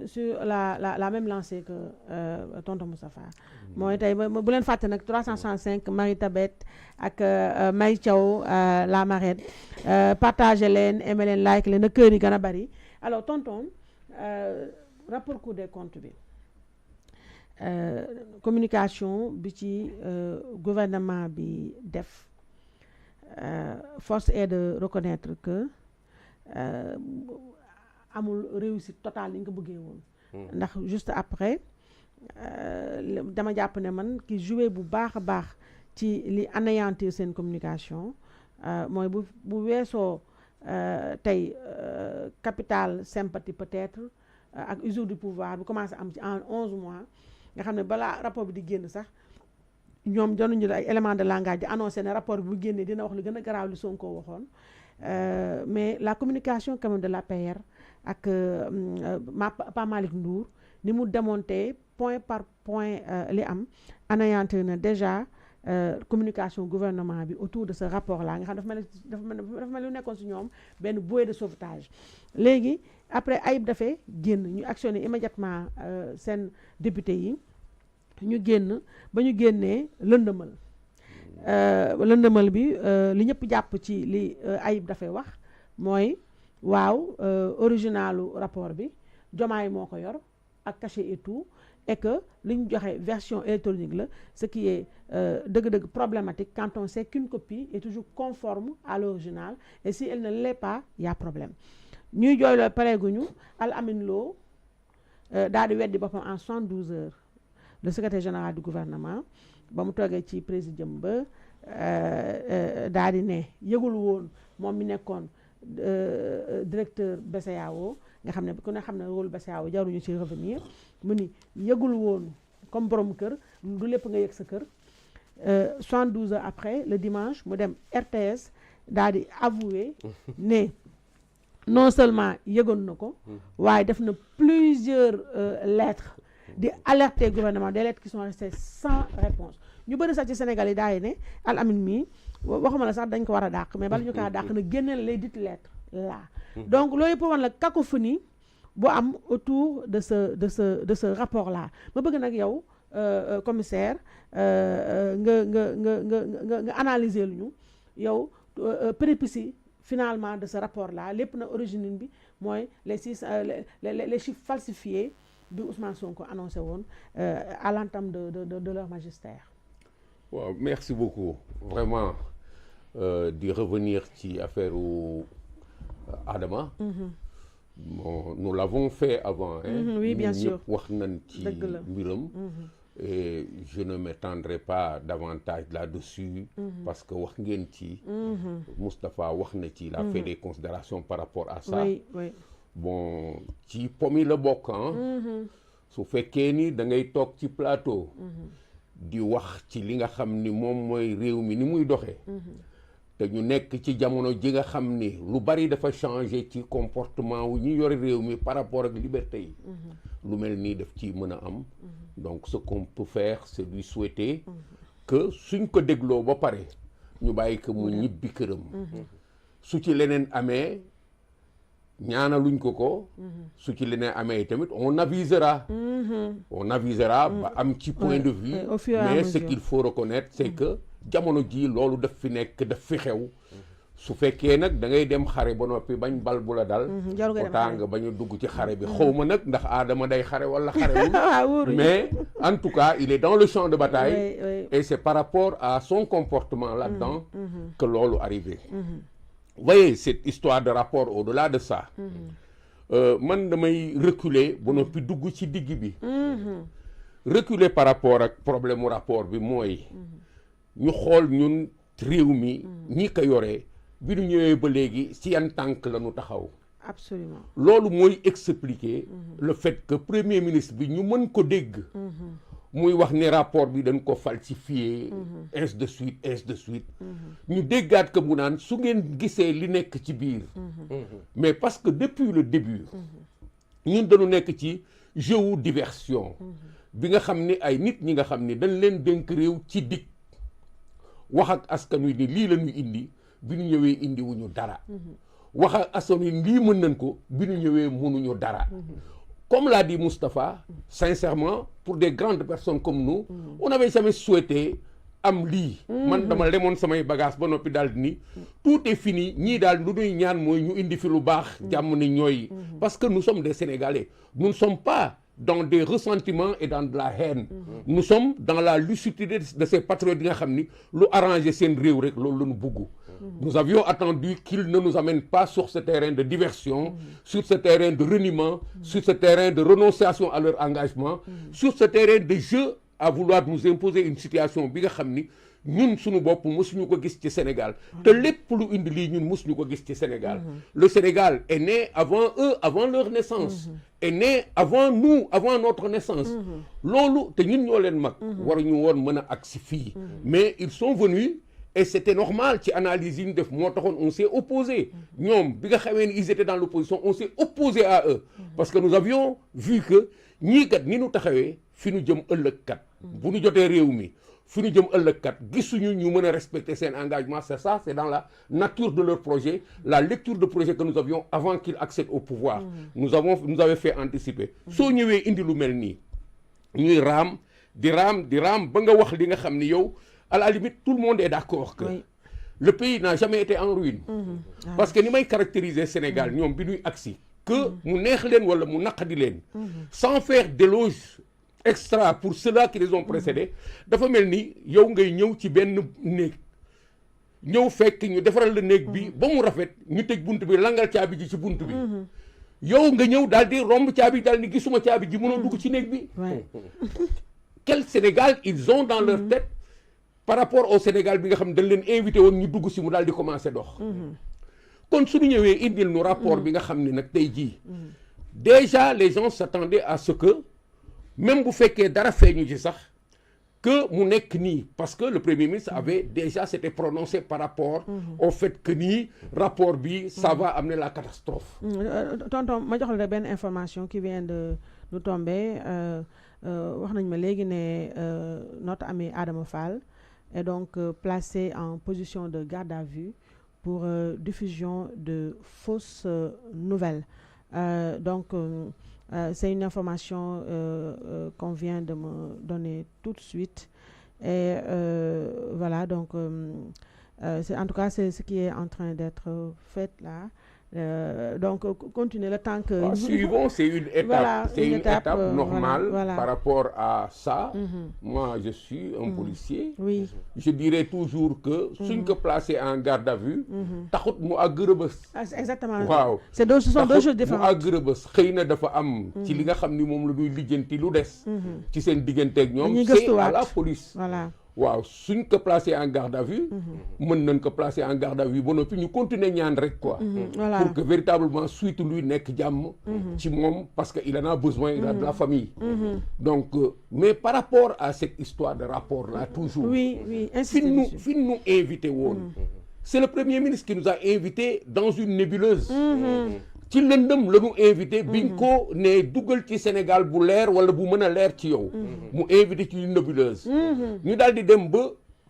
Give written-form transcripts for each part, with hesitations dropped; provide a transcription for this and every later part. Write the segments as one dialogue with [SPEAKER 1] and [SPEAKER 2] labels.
[SPEAKER 1] sur la même lancée que tonton Moustapha mooy tey bu leen fàtte nag 365 Marie Tabette ak May Thiaw la Marette partagé leen aimé leen like leen na kër yi gën a bari alors tonton rapport Cour des comptes bi communication bi ci gouvernement bi def force est de reconnaître que amul réussite totale li nga ko bëggee woon ndax juste après dama jàpp ne man ki joué bu baax a baax ci li anéantir seen communication mooy bu weesoo tey capital sympathie peut-être ak usure du pouvoir bu commencé am ci en 11 mois nga xam ne balaa rapport bi di génn sax ñoom jonuñu ay éléments de langage di annoncé ne rapport bi bu génnee dina wax lu gën a garaaw li Sonko waxoon mais la communication quand même de l'APR ak Pa Malick Ndour ni mu démonté point par point li am anéantir na déjà communication gouvernement bi autour de ce rapport là nga xam dafa mel lu nekkoon si ñoom benn bouée de sauvetage léegi après Ayib Daffé génn ñu actionné immédiatement seen député yi ñu génn ba ñu génnee lëndëmal bi li ñëpp jàpp ci li Ayib Daffé wax mooy waaw originalu rapport bi Diomaye moo ko yor ak cachet et tout et que li ñu joxe version électronique la ce qui est dëgg-dëgg problématique quand on sait qu'une copie est toujours conforme à l'original et si elle ne l'est pas il y a problème ñuy jooyloo pareeguñu Al Amin Lo daal di weddi boppam en 72 heures le secrétaire général du gouvernement ba mu toogee ci présidium ba daal di ne yëgul woon moom mi nekkoon directeur BCEAO nga xam ne ku ne xam ne rôle BCEAO jaruñu ci revenir mu ni yëgul woon comme borom kër du lépp nga yëg sa kër 72 heures après le dimanche mu dem RTS daal di avouer ne non seulement yëgoon na ko waaye def na plusieurs lettres di alerter gouvernement des lettres qui sont restées sans réponse ñu bëri sax ci Sénégal yi daay ne Al Amin mii waxuma la sax dañ ko war a dàq mais bala ñu kaa dàq na génneel les dites lettres là donc loolu pour wan la cacophonie bu am autour de ce rapport là ma bëgg nag yow commissaire nga analyser lu ñu yow péripéties finalement de ce rapport là lépp na origine bi mooy les chiffres falsifiés bi Ousmane Sonko annoncé woon à l'entame de leur magistère.
[SPEAKER 2] Wow, merci beaucoup vraiment de revenir ci affaire Adama. Bon, nous l'avons fait avant.
[SPEAKER 1] Oui, bien sûr.
[SPEAKER 2] wax nañ ci mbiram. Et je ne m'étendrai pas davantage là-dessus parce que wax ngeen ci. Moustapha wax na ci. Il a fait des considérations par rapport à ça.
[SPEAKER 1] Oui, oui.
[SPEAKER 2] Bon ci pomi la bokk su fekkee ni da ngay toog ci plateau. di wax ci li nga xam ni moom mooy réew mi ni muy doxee. te ñu nekk ci jamono ji nga xam ni lu bari dafa changer ci comportement wu ñu yore réew mi par rapport ak liberté yi. lu mel nii daf ci mën a am. donc ce qu'on peut faire c'est lui souhaiter que suñ ko dégloo ba pare ñu bàyyi ko mu ñibbi këram. su ci leneen amee ñaanaluñ ko su ci leneen amee tamit on avisera. On avisera ba am ci point de vue. Mais ce qu'il faut reconnaître c'est que jamono ji loolu daf fi nekk daf fi xew. su fekkee nag da ngay dem xare ba noppi bañ bal bu la dal. autant nga bañ a dugg ci xare bi xawma nag ndax Adama day xare wala xarewul. Mais en tout cas il est dans le champ de bataille. Et c'est par rapport à son comportement là-dedans que loolu arrivé. Vous voyez cette histoire de rapport au-delà de ça. Man damay reculer ba noppi dugg ci digg bi. Reculer par rapport ak problème mu rapport bi mooy. ñu xool ñun réew mi. ñi ko yoree bi ñu ñëwee ba léegi ci yan tànk la ñu taxaw.
[SPEAKER 1] Absolument.
[SPEAKER 2] loolu mooy expliquer. le fait que premier ministre bi ñu mën ko dégg. muy wax ne rapport bi dañ ko falsifié. ainsi de suite. ñu déggaat que mu naan su ngeen gisee li nekk ci biir. mais parce que depuis le début. ñun dañu nekk ci jeu wu diversion. bi nga xam ni ay nit ñi nga xam ni dañ leen dénk réew ci dig. wax ak askan wi ni lii la ñu indi bi ñu ñëwee indi wuñu dara. wax ak askan wi lii mën nañ ko bi ñu ñëwee mënuñu dara. Comme l'a dit Moustapha, sincèrement, pour des grandes personnes comme nous, on n'avait jamais souhaité am lii. Man dama lemoon samay bagage ba noppi daal ni tout est fini ñii daal lu ñuy ñaan mooy ñu indi fi lu baax jàmm ni ñooy. Parce que nous sommes des Sénégalais. Nous ne sommes pas dans des ressentiments et dans de la haine. Nous sommes dans la lucidité de ces patriotes yi nga xam ni lu arrangé seen réew rek loolu la ñu bugg. Nous avions attendu qu'ils ne nous amènent pas sur ce terrain de diversion, sur ce terrain de reniement, sur ce terrain de renonciation à leur engagement, sur ce terrain de jeu à vouloir nous imposer une situation bi nga xam ni ñun suñu bopp mësuñu ko gis ci Sénégal te lépp lu indi lii ñun mësuñu ko gis ci Sénégal. Le Sénégal est né avant eux, avant leur naissance, est né avant nous, avant notre naissance. Loolu te ñun ñoo leen mag waruñu woon mën a agsi fii, mais ils sont venus. Et c'était normal ci analyse yi ñu def moo taxoon on s'est opposé ñoom bi nga xamee ni ils étaient dans l'opposition on s'est opposé à eux parce que nous avions vu que ñii kat ni ñu taxawee fi ñu jëm ëllëg kat bu ñu jotee réew mi fi ñu jëm ëllëg kat gisuñu ñu mën a respecter seen engagement. C'est ça, c'est dans la nature de leur projet, la lecture de projet que nous avions avant qu'ils accèdent au pouvoir. Nous avait fait anticiper. Soo ñëwee indi lu mel nii ñuy raam di raam ba nga wax li nga xam ni yow à la limite, tout le monde est d'accord que le pays n'a jamais été en ruine. Parce que ni may caractériser Sénégal ñoom bi ñuy agsi que mu neex leen wala mu naqadi leen sans faire d'éloge extra pour ceux-là qui les ont précédés dafa mel ni yow ngay ñëw ci benn néeg ñëw fekk ñu defaral la néeg bi ba mu rafet ñu tëj bunt bi langal caabi ji ci bunt bi yow nga ñëw daal di romb caabi daal ni gisuma caabi ji mënoo dugg ci néeg bi. Quel Sénégal ils ont dans leur tête par rapport au Sénégal bi nga xam dañ leen invité woon ñu dugg si mu daal di commencé dox. kon suñu ñëwee indil nu rapport bi nga xam ni nag tey jii déjà les gens s'attendaient à ce que même bu fekkee dara feeñu ci sax que mu nekk nii parce que le Premier ministre avait déjà s'était prononcé par rapport au fait que nii rapport bi ça va amener la catastrophe.
[SPEAKER 1] Tonton ma jox la benn information qui vient de nous tomber wax nañ ma léegi ne notre ami Adama Fall est donc placé en position de garde à vue pour diffusion de fausses nouvelles. Donc c'est une information qu'on vient de me donner tout de suite. Et voilà, donc c'est, en tout cas, c'est ce qui est en train d'être fait là. Donc, continuez le temps que...
[SPEAKER 2] Suivons, c'est une étape, voilà, c'est une étape normale voilà. Par rapport à ça. Moi, je suis un policier.
[SPEAKER 1] Oui.
[SPEAKER 2] Je dirais toujours que si on placé en garde à vue, taxut mu àgg rëbës.
[SPEAKER 1] Exactement.
[SPEAKER 2] Waaw.
[SPEAKER 1] Ce sont deux choses différentes.
[SPEAKER 2] Mu àgg rëbës xëy na dafa am ci li nga xam ni moom la ñuy lijjanti lu des. Ci seen digganteeg ñoom c'est à la police.
[SPEAKER 1] Voilà.
[SPEAKER 2] waaw suñ ko placé en garde à vue mën nañ ko placé en garde à vue ba noppi ñu continuer ñaan rek quoi
[SPEAKER 1] voilà.
[SPEAKER 2] pour que véritablement suite luy nekk jàmm ci moom parce que il en a besoin, il a de la famille donc mais par rapport à cette histoire de rapport là toujours
[SPEAKER 1] oui
[SPEAKER 2] fi nous invité woon c'est le Premier ministre qui nous a invités dans une nébuleuse ci lëndëm la ñu invité biñ ko ne duggal ci Sénégal bu leer wala bu mën a leer ci yow mu invité ci une nébuleuse ñu daal di dem ba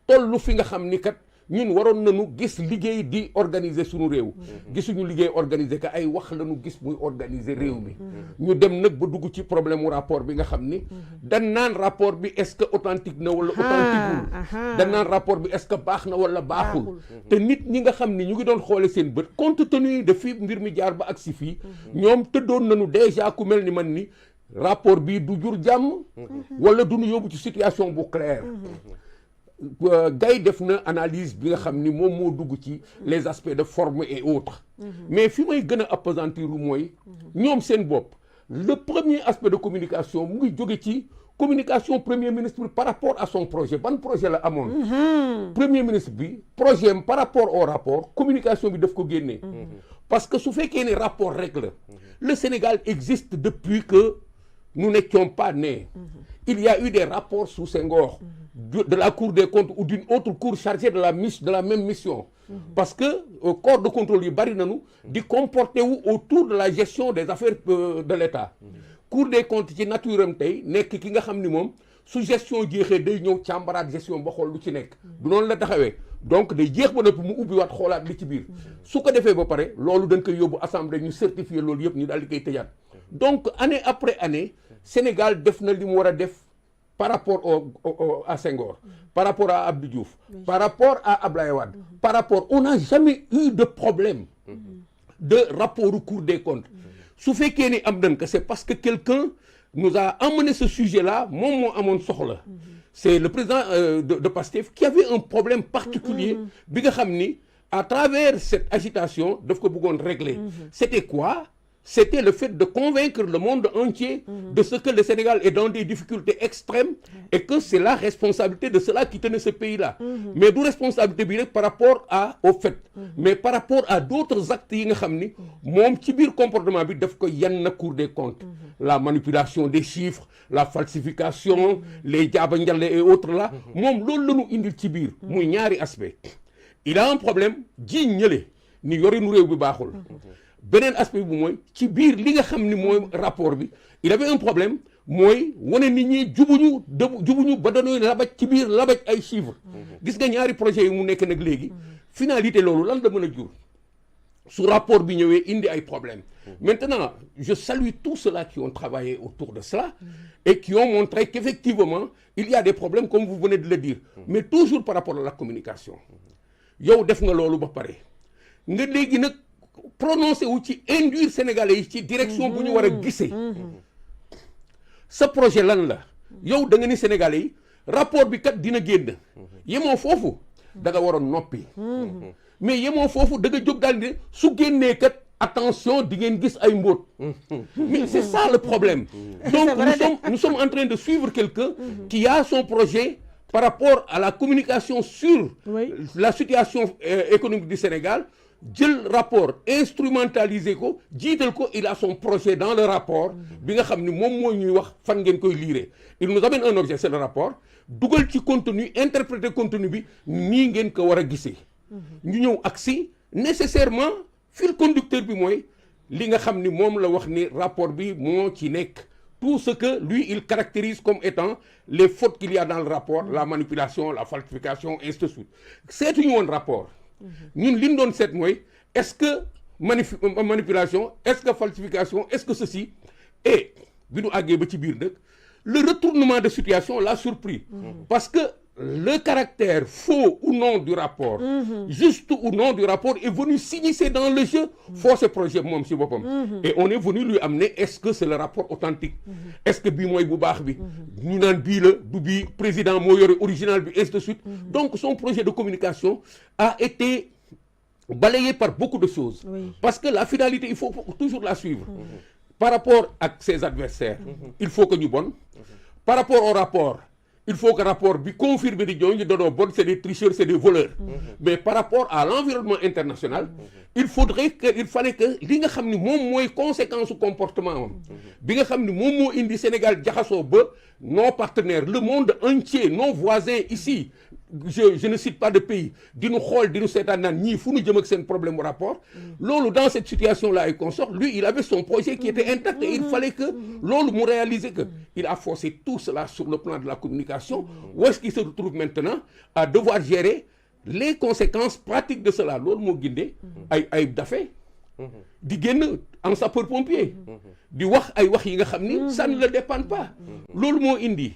[SPEAKER 2] tollu fi nga xam ni kat ñun waroon nañu gis liggéey di organiser suñu réew gisuñu liggéey organiser que ay wax la ñu gis muy organiser réew mi ñu dem nag ba dugg ci problème mu rapport bi nga xam ni dañ naan rapport bi est-ce que authentique na wala authentiqueul dañ naan rapport bi est-ce que baax na wala baaxul te nit ñi nga xam ni ñu ngi doon xoole seen bët compte tenu de fii mbir mi jaar ba ak si fii ñoom tëddoon nañu déjà ku mel ni man ni rapport bii du jur jàmm wala du ñu yóbbu ci situation bu claire Gaye def na analyse bi nga xam ni moom moo dugg ci les aspects de forme et autres mais fi may gën a appesantir mooy ñoom seen bopp le premier aspect de communication mu ngi jóge ci communication premier ministre par rapport à son projet ban projet la amoon premier ministre bi projet am par rapport au rapport communication bi daf ko génnee parce que su fekkee ne rapport rek la le Sénégal existe depuis que nous n'étions pas nés il y a eu des rapports sous Senghor de la Cour des comptes ou d'une autre cour chargée de la même mission parce que corps de contrôle yi bari nañu di comporter wu autour de la gestion des affaires de l'État Cour des comptes ci nature am tey nekk ki nga xam ni moom su gestion jeexee day ñëw càmbaraat gestion ba xool lu ci nekk du noonu la taxawee donc day jeex ba noppi mu ubbiwaat xoolaat li ci biir su ko defee ba pare loolu dañ koy yóbbu assemblée ñu certifier loolu yëpp ñu daal di koy tëjaat donc année après année Sénégal def na li mu war a def par rapport à Senghor, par rapport à Abdou Diouf, par rapport à Abdoulaye Wade, par rapport, on n'a jamais eu de problème de rapport au Cour des comptes. Su fekkee ni am nañ ko c'est parce que quelqu'un nous a amené ce sujet-là moom moo amoon soxla. C'est le président de Pastef qui avait un problème particulier bi nga xam ni à travers cette agitation daf ko bëggoon régler. C'était quoi? C'était le fait de convaincre le monde entier de ce que le Sénégal est dans des difficultés extrêmes et que c'est la responsabilité de cela qui tenait ce pays-là. Mais du responsabilité bi rek par rapport au fait, mais par rapport à d'autres actes yi nga xam ni moom ci biir comportement bi daf ko yenn na Cour des comptes. La manipulation des chiffres, la falsification, les jaaba njale et autres là, moom loolu la ñu indil ci biir muy ñaari aspect. Il a un problème ji ñële ni yorinu réew bi baaxul. Beneen aspect bi mooy ci biir li nga xam ni mooy rapport bi il avait un problème mooy wane nit ñi jubuñu ba dañuy labaj ci biir labaj ay chiffres. Gis nga ñaari projet yi mu nekk nag léegi finalité loolu lan la mën a jur su rapport bi ñëwee indi ay problèmes. Maintenant je salue tous ceux-là qui ont travaillé autour de cela et qui ont montré qu'effectivement il y a des problèmes comme vous venez de le dire mais toujours par rapport à la communication. Yow def nga loolu ba pare nga léegi nag prononcé wu ci induire Sénégalais yi ci direction bu ñu war a gisee sa projet lan la yow da nga ni Sénégalais yi rapport bi kat dina génn yemoo foofu da nga waroon noppi mais yemoo foofu da nga jóg daal ne su génnee kat attention di ngeen gis ay mbóot mais c'est ça le problème donc nous sommes en train de suivre quelqu'un qui a son projet par rapport à la communication sur la situation économique du Sénégal jël rapport instrumentalisé ko jiital ko il a son projet dans le rapport bi nga xam ni moom moo ñuy wax fan ngeen koy lire il nous amène un objet c'est le rapport dugal ci contenu interpréter contenu bi nii ngeen ko war a gisee ñu ñëw agsi nécessairement fil conducteur bi mooy li nga xam ni moom la wax ni rapport bi moo ci nekk tout ce que lui il caractérise comme étant les fautes qu'il y a dans le rapport la manipulation la falsification ainsi de suite seetuñu woon rapport ñun li ñu doon seet mooy est-ce que manipulation est-ce que falsification est-ce que ceci et bi ñu àggee ba ci biir nag le retournement de situation l'a surpris parce que le caractère faux ou non du rapport juste ou non du rapport est venu s'immiscer dans le jeu fausser projet moom si boppam et on est venu lui amener est-ce que c'est le rapport authentique est-ce que bii mooy bu baax bi ñu naan bii la du bii président moo yore original bi ainsi de suite donc son projet de communication a été balayé par beaucoup de choses parce que la finalité il faut toujours la suivre par rapport à ses adversaires il faut que ñu bon par rapport au rapport il faut que rapport bi confirmer di ñooñu doonoo bon c'est des tricheurs c'est des voleurs mais par rapport à l'environnement international il fallait que li nga xam ni moom mooy conséquence su comportement am bi nga xam ni moom moo indi Sénégal jaxasoo ba nos partenaires le monde entier nos voisins ici je ne cite pas de pays di ñu xool di ñu seetaan naan ñii fu ñu jëm ak seen problème au rapport loolu dans cette situation là et consort lui il avait son projet qui était intact et il fallait que loolu mu réaliser que il a forcé tout cela sur le plan de la communication où est-ce qu'il se retrouve maintenant à devoir gérer les conséquences pratiques de cela loolu moo gindee ay dafe di génn en sapeur-pompier di wax ay wax yi nga xam ni ça ne le dépend pas loolu moo indi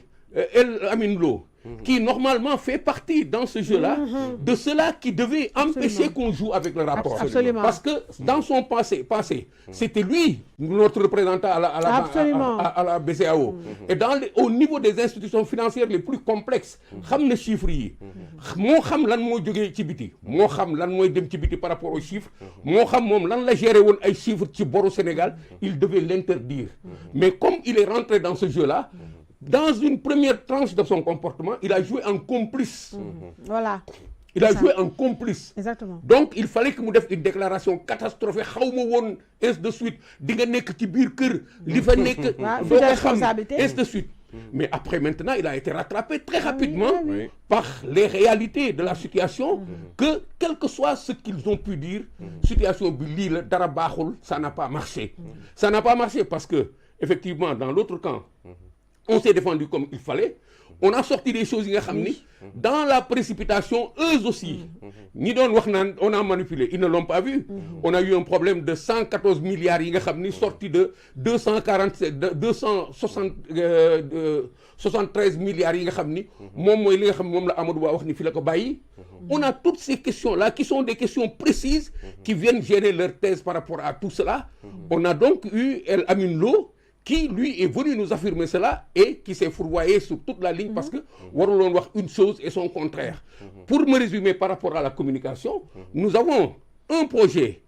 [SPEAKER 2] El Amin Lo qui normalement fait partie dans ce jeu-là de cela qui devait empêcher qu'on joue avec le rapport.
[SPEAKER 1] Absolument.
[SPEAKER 2] Parce que dans son passé, c'était lui notre représentant à la BCEAO. Et au niveau des institutions financières les plus complexes, xam na chiffres yi moo xam lan moo jógee ci biti moo xam lan mooy dem ci biti par rapport aux chiffres moo xam moom lan la géré woon ay chiffres ci boru Sénégal il devait l'interdire. Mais comme il est rentré dans ce jeu-là, dans une première tranche de son comportement, il a joué en complice.
[SPEAKER 1] Voilà.
[SPEAKER 2] Il a joué en complice.
[SPEAKER 1] Exactement.
[SPEAKER 2] Donc, il fallait que mu def une déclaration catastrophique xaw ma woon ainsi de suite di nga nekk ci biir kër li fa nekk doo ko xam ainsi de suite. Mais après maintenant, il a été rattrapé très rapidement par les réalités de la situation que quel que soit ce qu'ils ont pu dire, situation bi lii la dara baaxul, ça n'a pas marché. Ça n'a pas marché parce que effectivement dans l'autre camp on s'est défendu comme il fallait. On a sorti des choses dans la précipitation, eux aussi. On a manipulé, ils ne l'ont pas vu. On a eu un problème de 114 milliards sorti de 273 milliards. On a toutes ces questions-là qui sont des questions précises qui viennent gérer leur thèse par rapport à tout cela. On a donc eu El Amin Lo qui, lui, est venu nous affirmer cela et qui s'est fourvoyé sur toute la ligne parce que Warolon voit une chose et son contraire. Pour me résumer par rapport à la communication, nous avons un projet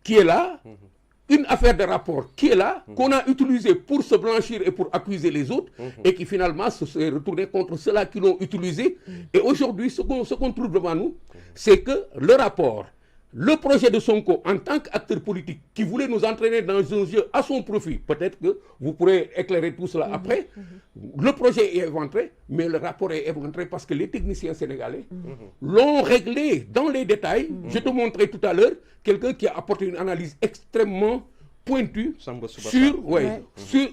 [SPEAKER 2] qui est là, une affaire de rapport qui est là, qu'on a utilisé pour se blanchir et pour accuser les autres, et qui finalement se est retourné contre ceux-là qui l'ont utilisé. Et aujourd'hui, ce qu'on trouve devant nous, c'est que le rapport, le projet de Sonko en tant qu'acteur politique qui voulait nous entraîner dans un jeu à son profit, peut-être que vous pourrez éclairer tout cela après, le projet est éventré, mais le rapport est éventré parce que les techniciens sénégalais l'ont réglé dans les détails. Je te montrais tout à l'heure quelqu'un qui a apporté une analyse extrêmement pointue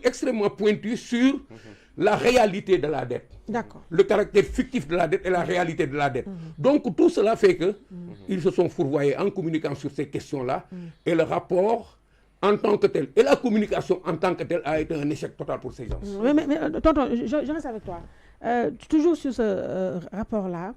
[SPEAKER 2] extrêmement pointue sur la réalité de la dette. Le caractère fictif de la dette et la réalité de la dette. Donc tout cela fait que ils se sont fourvoyés en communiquant sur ces questions-là et le rapport en tant que tel et la communication en tant que tel a été un échec total pour ces gens.
[SPEAKER 1] Mais tonton, je reste avec toi. Toujours sur ce rapport-là,